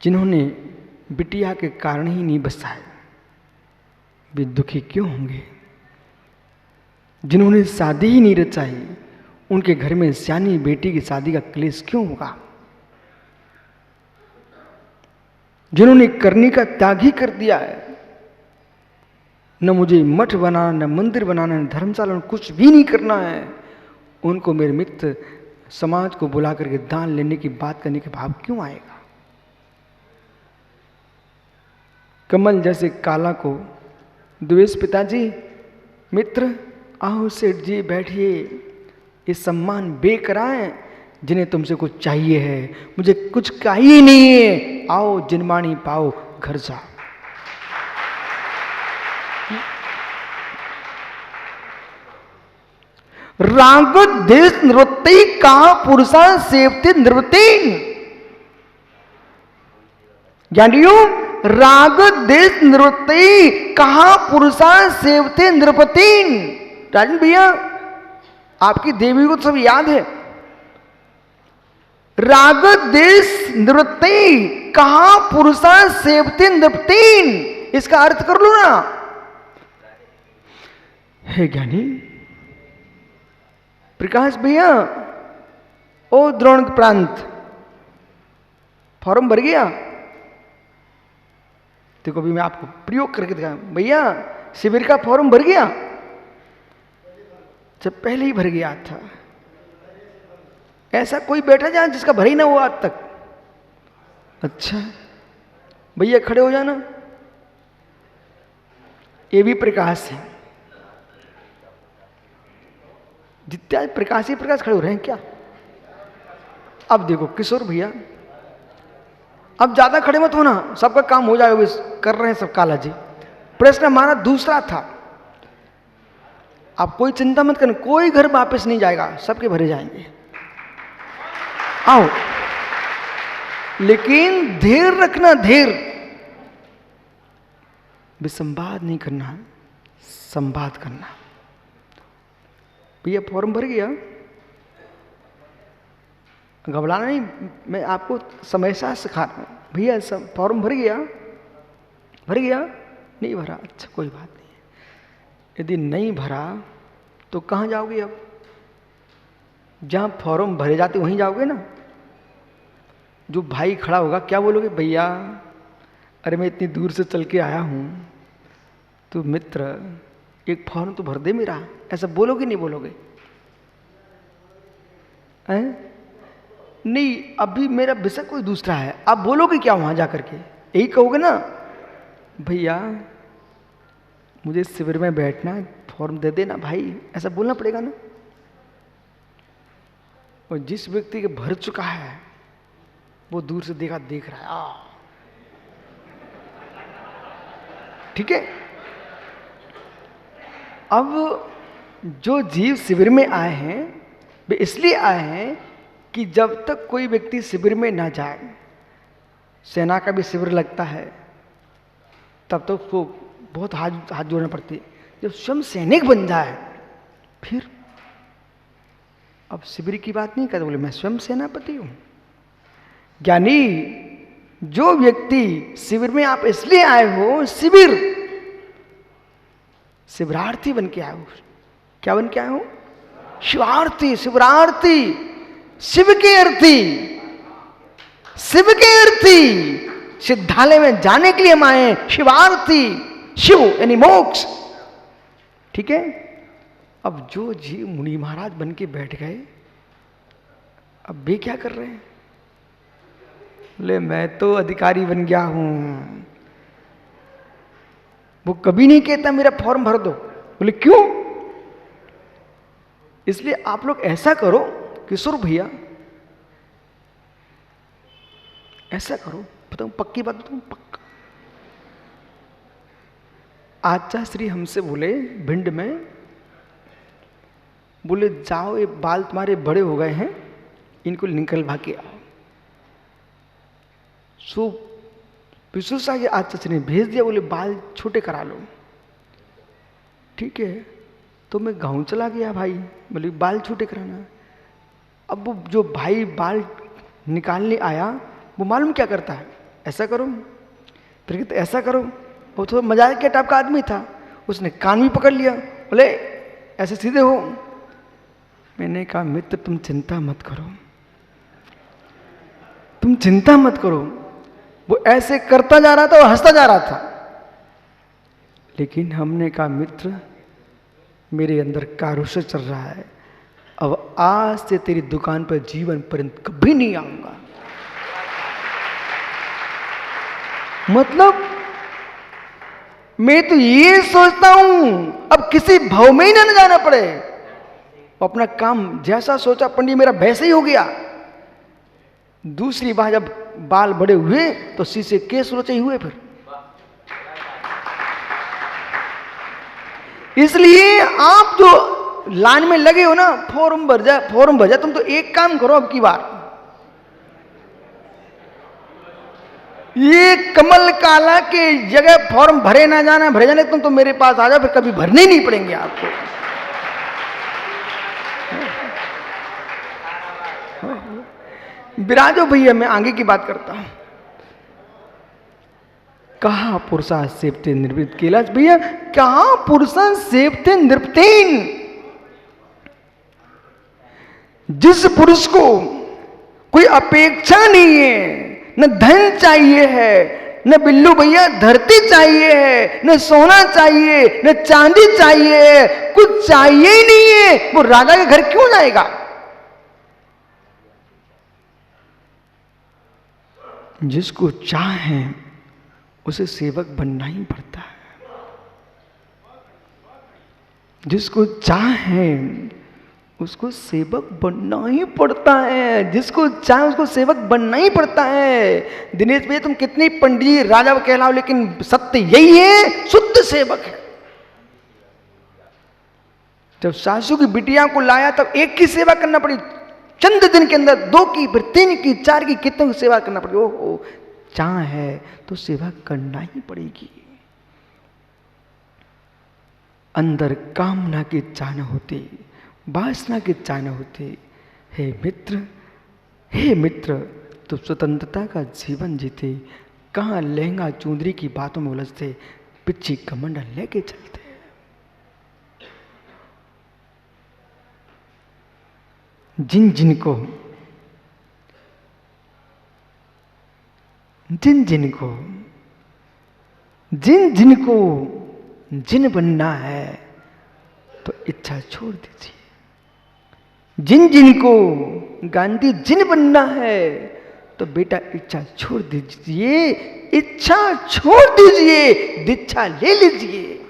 जिन्होंने बिटिया के कारण ही नहीं बसाए, वे दुखी क्यों होंगे? जिन्होंने शादी ही नहीं रचाई, उनके घर में सियानी बेटी की शादी का क्लेश क्यों होगा? जिन्होंने करनी का त्याग ही कर दिया है, न मुझे मठ बनाना, न मंदिर बनाना, न धर्मशाला, कुछ भी नहीं करना है, उनको मेरे मित्र समाज को बुला करके दान लेने की बात करने के भाव क्यों आएगा? कमल जैसे काला को द्वेष, पिताजी मित्र आओ सेठ जी बैठिए, ये सम्मान बेकराए, जिन्हें तुमसे कुछ चाहिए है, मुझे कुछ चाहिए नहीं है, आओ जिनमानी पाओ, घर जाओ। राग देश नृत्य कहा पुरुषा सेवते नृत्येन। ज्ञानियों, राग देश नृत्य कहा पुरुषा सेवते नृपतीन। राजन भैया, आपकी देवी को तो सब याद है। राग देश नृत्य कहा पुरुषा सेवते नृपतीन, इसका अर्थ कर लो ना। हे ज्ञानी प्रकाश भैया, ओ द्रोण प्रांत, फॉर्म भर गया? देखो अभी मैं आपको प्रयोग करके दिखा। भैया शिविर का फॉर्म भर गया? जब पहले ही भर गया था। ऐसा कोई बैठा जहां जिसका भर ही ना हुआ आज तक? अच्छा भैया खड़े हो जाना। ये भी प्रकाश है, जितना प्रकाश ही प्रकाश खड़े हो रहे हैं क्या? अब देखो किशोर भैया, अब ज्यादा खड़े मत होना, सबका काम हो जाएगा, कर रहे हैं सब काला जी। प्रश्न हमारा दूसरा था, आप कोई चिंता मत करना, कोई घर वापस नहीं जाएगा, सबके भरे जाएंगे। आओ, लेकिन धैर्य रखना, धैर्य, विसंवाद नहीं करना, संवाद करना। भैया फॉर्म भर गया? घबराना नहीं, मैं आपको समस्या सिखा रहा हूं। भैया सब फॉर्म भर गया? भर गया? नहीं भरा? अच्छा कोई बात नहीं है। यदि नहीं भरा तो कहाँ जाओगे? अब जहाँ फॉर्म भरे जाते वहीं जाओगे ना। जो भाई खड़ा होगा क्या बोलोगे? भैया अरे मैं इतनी दूर से चल के आया हूँ, तो मित्र एक फॉर्म तो भर दे मेरा, ऐसा बोलोगे नहीं बोलोगे? हैं? नहीं, अभी मेरा विषय कोई दूसरा है। आप बोलोगे क्या वहां जाकर के? यही कहोगे ना, भैया मुझे शिविर में बैठना है, फॉर्म दे देना भाई, ऐसा बोलना पड़ेगा ना। और जिस व्यक्ति के भर चुका है वो दूर से देख रहा है, ठीक है। अब जो जीव शिविर में आए हैं वे इसलिए आए हैं कि जब तक कोई व्यक्ति शिविर में ना जाए, सेना का भी शिविर लगता है, तब तक उसको बहुत हाथ जोड़ना पड़ती है। जब स्वयं सैनिक बन जाए फिर, अब शिविर की बात नहीं करते, बोले मैं स्वयं सेनापति हूं। ज्ञानी, जो व्यक्ति शिविर में आप इसलिए आए हो, शिविरार्थी बन के आए हो। क्या बन के आए हो? शिवार्थी, शिविरार्थी, शिव के अर्थी, शिव के अर्थी। सिद्धालय में जाने के लिए हम आए हैं, शिवार्थी, शिव यानी मोक्ष, ठीक है। अब जो जीव मुनि महाराज बन के बैठ गए, अब वे क्या कर रहे हैं? बोले मैं तो अधिकारी बन गया हूं। वो कभी नहीं कहता मेरा फॉर्म भर दो। बोले क्यों? इसलिए आप लोग ऐसा करो किशोर भैया, ऐसा करो, बताऊं पक्की बात बताऊं, पक्का। आचार्य श्री हमसे बोले भिंड में, बोले जाओ ये बाल तुम्हारे बड़े हो गए हैं, इनको निकलवा के आओ। सो विशुषा के आचार्य ने भेज दिया, बोले बाल छोटे करा लो। ठीक है, तो मैं गांव चला गया भाई, बोले बाल छोटे कराना। अब वो जो भाई बाल निकालने आया, वो मालूम क्या करता है? ऐसा करो, फिर कहते ऐसा करो। वो तो मजाक के टाइप का आदमी था, उसने कान भी पकड़ लिया, बोले ऐसे सीधे हो। मैंने कहा मित्र तुम चिंता मत करो, तुम चिंता मत करो। वो ऐसे करता जा रहा था और हंसता जा रहा था। लेकिन हमने कहा मित्र मेरे अंदर कारुष्य चल रहा है, अब आज से तेरी दुकान पर जीवन पर्यंत कभी नहीं आऊंगा। मतलब मैं तो ये सोचता हूं अब किसी भाव में ही ना जाना पड़े, अपना काम जैसा सोचा पंडित मेरा वैसे ही हो गया। दूसरी बार जब बाल बड़े हुए तो शीशे केस रोचे हुए। फिर इसलिए आप जो लाइन में लगे हो ना, फॉर्म भर जा। तुम तो एक काम करो, अब की बार ये कमल काला के जगह फॉर्म भरे ना जाना, भरे जाने तुम तो मेरे पास आ जाओ, फिर कभी भरने ही नहीं पड़ेंगे आपको। विराजो भैया, मैं आगे की बात करता हूं। कहा पुरुषा सेवते निर्वृत कैलाश भैया, कहा पुरुषा सेवते नृपतेन। जिस पुरुष को कोई अपेक्षा नहीं है, न धन चाहिए है, न बिल्लू भैया धरती चाहिए है, न सोना चाहिए, न चांदी चाहिए है, कुछ चाहिए ही नहीं है, वो राजा के घर क्यों जाएगा? जिसको चाहे उसे सेवक बनना ही पड़ता है। जिसको चाहे उसको सेवक बनना ही पड़ता है। जिसको चाहे उसको सेवक बनना ही पड़ता है। दिनेश भैया तुम कितनी पंडित राजा कहलाओ, लेकिन सत्य यही है, शुद्ध सेवक है। जब सासू की बिटिया को लाया तब एक की सेवा करना पड़ी, चंद दिन के अंदर 2 की, फिर 3 की, 4 की, कितने की सेवा करना पड़ी। ओहो, चाह है तो सेवा करना ही पड़ेगी। अंदर कामना की चाह न होती, वासना की चाह न होती। हे मित्र तो स्वतंत्रता का जीवन जीते, कहाँ लहंगा चुंदरी की बातों में उलझते, पिच्ची कमंडल लेके चलते। जिन जिनको जिन बनना है तो इच्छा छोड़ दीजिए। जिनको गांधी जिन बनना है तो बेटा इच्छा छोड़ दीजिए, इच्छा छोड़ दीजिए, दीक्षा ले लीजिए।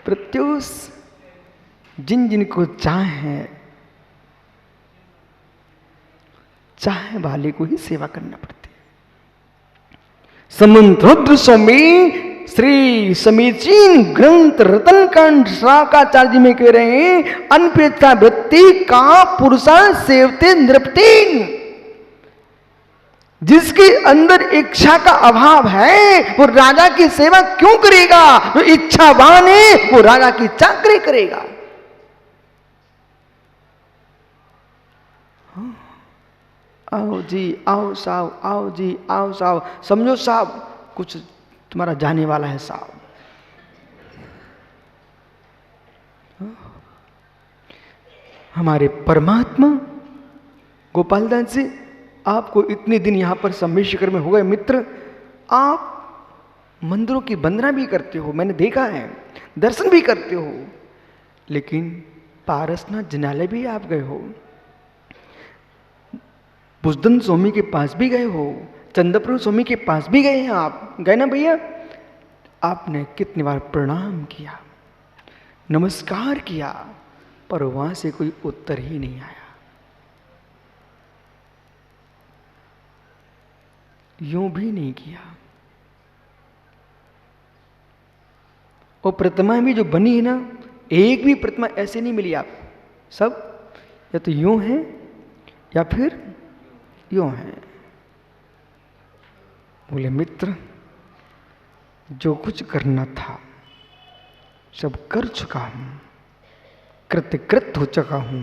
प्रत्युष जिनको चाहे वाले को ही सेवा करना पड़ती है। समंत्रोद्र स्वामी श्री समीचीन ग्रंथ रतन कांड शाकाचार्य जी में कह रहे हैं, अनपेक्षा वृत्ति का पुरुषा सेवते नृपतेन। जिसके अंदर इच्छा का अभाव है वो राजा की सेवा क्यों करेगा? जो इच्छावान है वो राजा की चाकरी करेगा। आओ जी आओ साहब, आओ जी आओ साहब, समझो साहब कुछ तुम्हारा जाने वाला है साहब। हमारे परमात्मा गोपाल दास जी, आपको इतने दिन यहां पर सम्मेद शिखर में हो गए मित्र, आप मंदिरों की वंदना भी करते हो, मैंने देखा है, दर्शन भी करते हो, लेकिन पारसनाथ जिनालय भी आप गए हो, बुजदन स्वामी के पास भी गए हो, चंद्रप्रभु स्वामी के पास भी गए हैं आप, गए ना भैया? आपने कितनी बार प्रणाम किया, नमस्कार किया, पर वहां से कोई उत्तर ही नहीं आया। यूं भी नहीं किया। और प्रतिमा भी जो बनी है ना, एक भी प्रतिमा ऐसे नहीं मिली आपको, सब या तो यूं है या फिर यूं है। बोले मित्र, जो कुछ करना था सब कर चुका हूं, कृतकृत हो चुका हूं,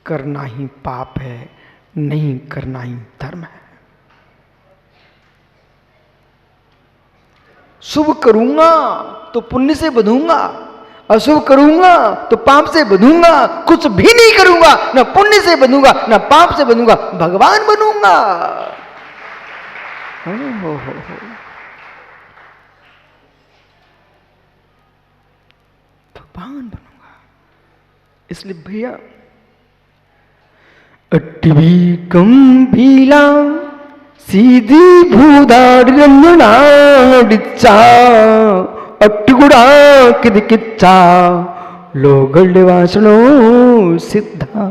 करना ही पाप है, नहीं करना ही धर्म है। शुभ करूंगा तो पुण्य से बंधूंगा, अशुभ करूंगा तो पाप से बंधूंगा, कुछ भी नहीं करूंगा, ना पुण्य से बंधूंगा ना पाप से बंधूंगा, भगवान बनूंगा। हो। भगवान बनूंगा। इसलिए भैया अट्टवी गंभीला सीधी भूदार रंगनाडिच्चा अट्टुगुड़ा किदकिच्चा लोगल्ड वासनो सिद्धा।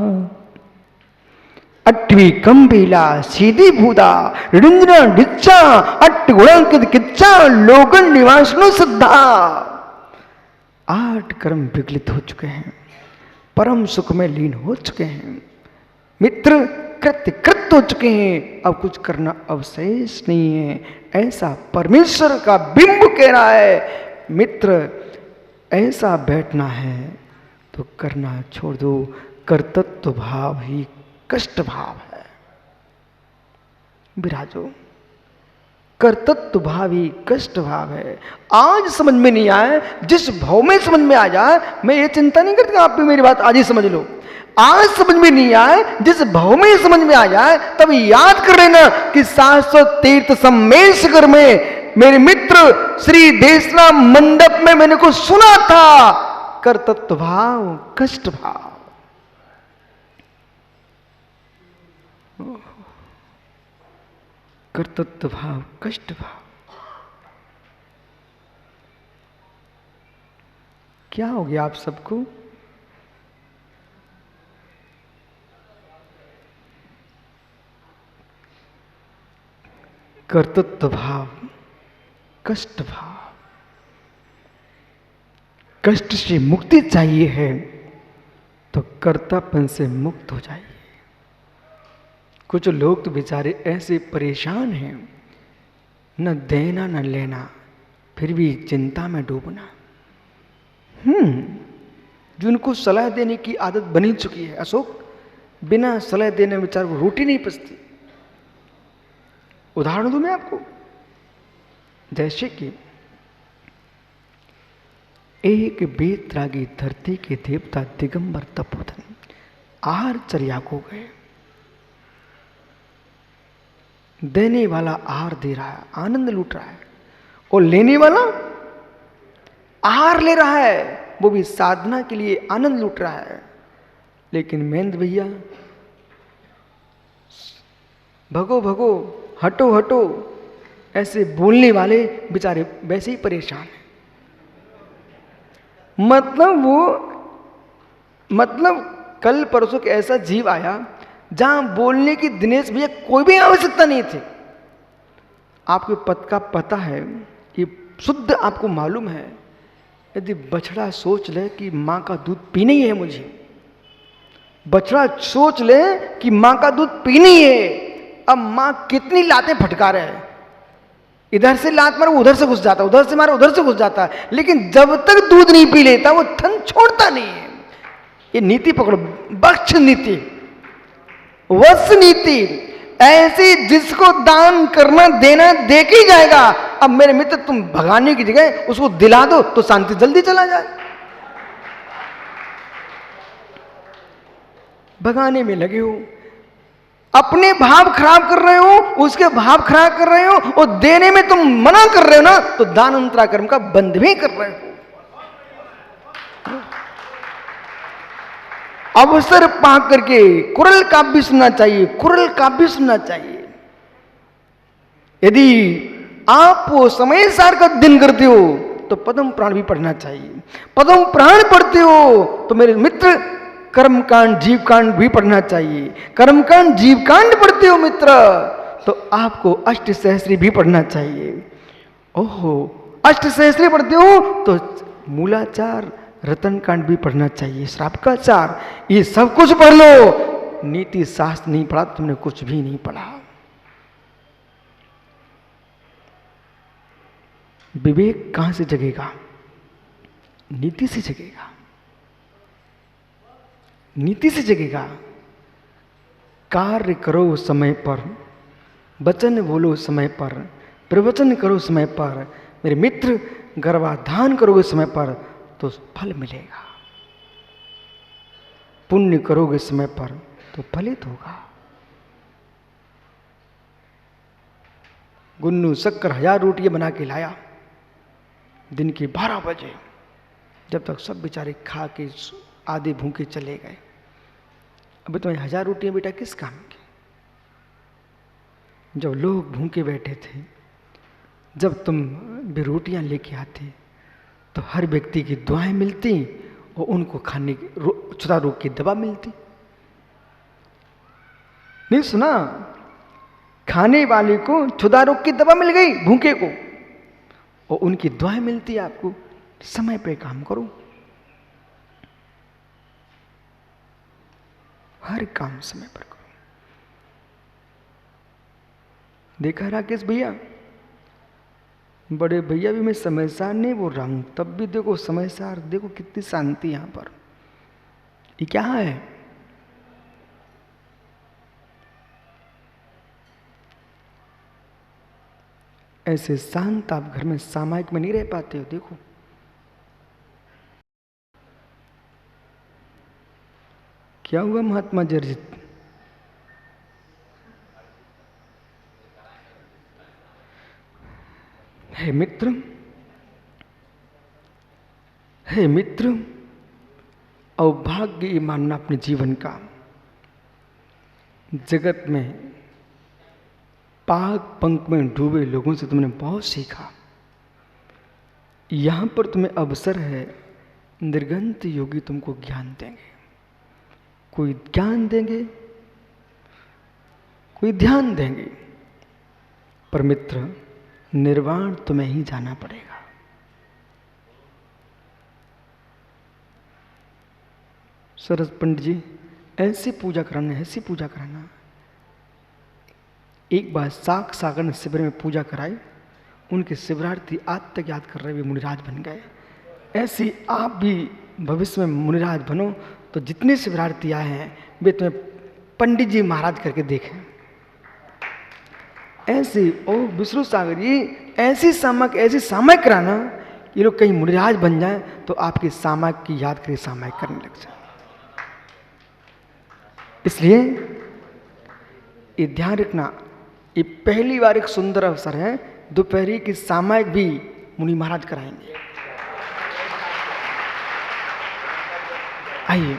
अट्टवी कंबीला सीधी भूदा रिंजना डिच्चा अट्टुगुड़ा किदकिच्चा लोगल निवासनो सिद्धा। 8 कर्म विगलित हो चुके हैं, परम सुख में लीन हो चुके हैं, मित्र कृत्य कृत हो चुके हैं, अब कुछ करना अवशेष नहीं है, ऐसा परमेश्वर का बिंब कह रहा है। मित्र ऐसा बैठना है तो करना छोड़ दो, कर्तृत्व भाव ही कष्ट भाव है। विराजो, कर्तृत्व भाव ही कष्ट भाव है। आज समझ में नहीं आए, जिस भाव में समझ में आ जाए, मैं ये चिंता नहीं करती आप भी मेरी बात आज ही समझ लो। आज समझ में नहीं आए, जिस भाव में समझ में आ जाए तब याद कर लेना कि 700 तीर्थ सम्मेशकर में मेरे मित्र श्री देशना मंडप में मैंने को सुना था, कर्तृत्व भाव कष्ट भाव। कर्तृत्व भाव कष्ट भाव क्या हो गया आप सबको? कर्तृत्व भाव कष्ट भाव, कष्ट से मुक्ति चाहिए है तो कर्तापन से मुक्त हो जाइए। कुछ लोग तो बेचारे ऐसे परेशान हैं, न देना न लेना, फिर भी चिंता में डूबना। जिनको सलाह देने की आदत बनी चुकी है अशोक, बिना सलाह देने बेचारे को रोटी नहीं पचती। उदाहरण दूं मैं आपको, जैसे कि एक बेतरागी धरती के देवता दिगंबर तपोधन आहार चर्या को गए। देने वाला आहार दे रहा है, आनंद लूट रहा है, और लेने वाला आहार ले रहा है, वो भी साधना के लिए आनंद लूट रहा है। लेकिन महेंद्र भैया भगो भगो, हटो हटो, ऐसे बोलने वाले बेचारे वैसे ही परेशान हैं। मतलब कल परसों के ऐसा जीव आया जहां बोलने की दिनेश भैया कोई भी आवश्यकता नहीं थी। आपके पद का पता है कि शुद्ध आपको मालूम है, यदि बछड़ा सोच ले कि मां का दूध पीना ही है मुझे, बछड़ा सोच ले कि मां का दूध पीना ही है, अब मां कितनी लातें फटका रहे हैं, इधर से लात मारो उधर से घुस जाता, उधर से मारो उधर से घुस जाता है, लेकिन जब तक दूध नहीं पी लेता वो थन छोड़ता नहीं है। ये नीति पकड़ो, बक्ष नीति, वत्स नीति, ऐसी जिसको दान करना देना दे के ही जाएगा। अब मेरे मित्र तुम भगाने की जगह उसको दिला दो तो शांति जल्दी चला जाए। भगाने में लगे हो, अपने भाव खराब कर रहे हो, उसके भाव खराब कर रहे हो, और देने में तुम मना कर रहे हो ना, तो दान अंतरा कर्म का बंध भी कर रहे हो। अवसर पा करके कुरल काव्य सुनना चाहिए, कुरल काव्य सुनना चाहिए। यदि आप वो समय सार का दिन करते हो तो पद्म पुराण भी पढ़ना चाहिए। पद्म पुराण पढ़ते हो तो मेरे मित्र कर्मकांड जीवकांड भी पढ़ना चाहिए। कर्मकांड जीवकांड पढ़ते हो मित्र तो आपको अष्ट सहस्त्री भी पढ़ना चाहिए। ओहो, अष्ट सहस्त्री पढ़ते हो तो मूलाचार रतन कांड भी पढ़ना चाहिए, श्रावकाचार, ये सब कुछ पढ़ लो। नीति शास्त्र नहीं पढ़ा तुमने कुछ भी नहीं पढ़ा। विवेक कहां से जगेगा? नीति से जगेगा, नीति से जगेगा। कार्य करो समय पर, वचन बोलो समय पर, प्रवचन करो समय पर, मेरे मित्र गर्भाधान करोगे समय पर तो फल मिलेगा, पुण्य करोगे समय पर तो फलित होगा। गुन्नू शक्कर 1000 रोटियां बना के लाया दिन के 12 बजे, जब तक सब बेचारे खा के आधे भूखे चले गए। अभी तुम्हें 1000 रोटियां बेटा किस काम की? जब लोग भूखे बैठे थे, जब तुम भी रोटियां लेके आते तो हर व्यक्ति की दुआएं मिलती और उनको खाने की क्षुधा रोग की दवा मिलती। नहीं सुना? खाने वाले को क्षुधा रोग की दवा मिल गई, भूखे को, और उनकी दुआएं मिलती है आपको। समय पे काम करो, हर काम समय पर करो। देखा राकेश भैया, बड़े भैया भी मैं समयसार नहीं बोल रहा हूं, तब भी देखो समयसार, देखो कितनी शांति यहां पर। ये क्या है? ऐसे शांत आप घर में सामायिक में नहीं रह पाते हो। देखो क्या हुआ महात्मा जर्जित? हे मित्र, हे मित्र, अभाग्य मानना अपने जीवन का। जगत में पाक पंख में डूबे लोगों से तुमने बहुत सीखा। यहां पर तुम्हें अवसर है, निर्गंत योगी तुमको ज्ञान देंगे। कोई ज्ञान देंगे, कोई ध्यान देंगे, पर मित्र निर्वाण तुम्हें ही जाना पड़ेगा। सरस पंडित जी ऐसी पूजा कराना, ऐसी पूजा कराना। एक बार साक सागर ने शिविर में पूजा कराई, उनके शिविरार्थी आज तक याद कर रहे हुए मुनिराज बन गए। ऐसी आप भी भविष्य में मुनिराज बनो तो जितने शिविरार्थी आए हैं वे तुम्हें पंडित जी महाराज करके देखें। ऐसी ओ विष्णु सागर जी ऐसी सामयिक कराना, ये लोग कहीं मुनिराज बन जाए तो आपकी सामयिक की याद करके सामयिक करने लग जाए। इसलिए ये ध्यान रखना, ये पहली बार एक सुंदर अवसर है, दोपहरी की सामयिक भी मुनि महाराज कराएंगे। आइए।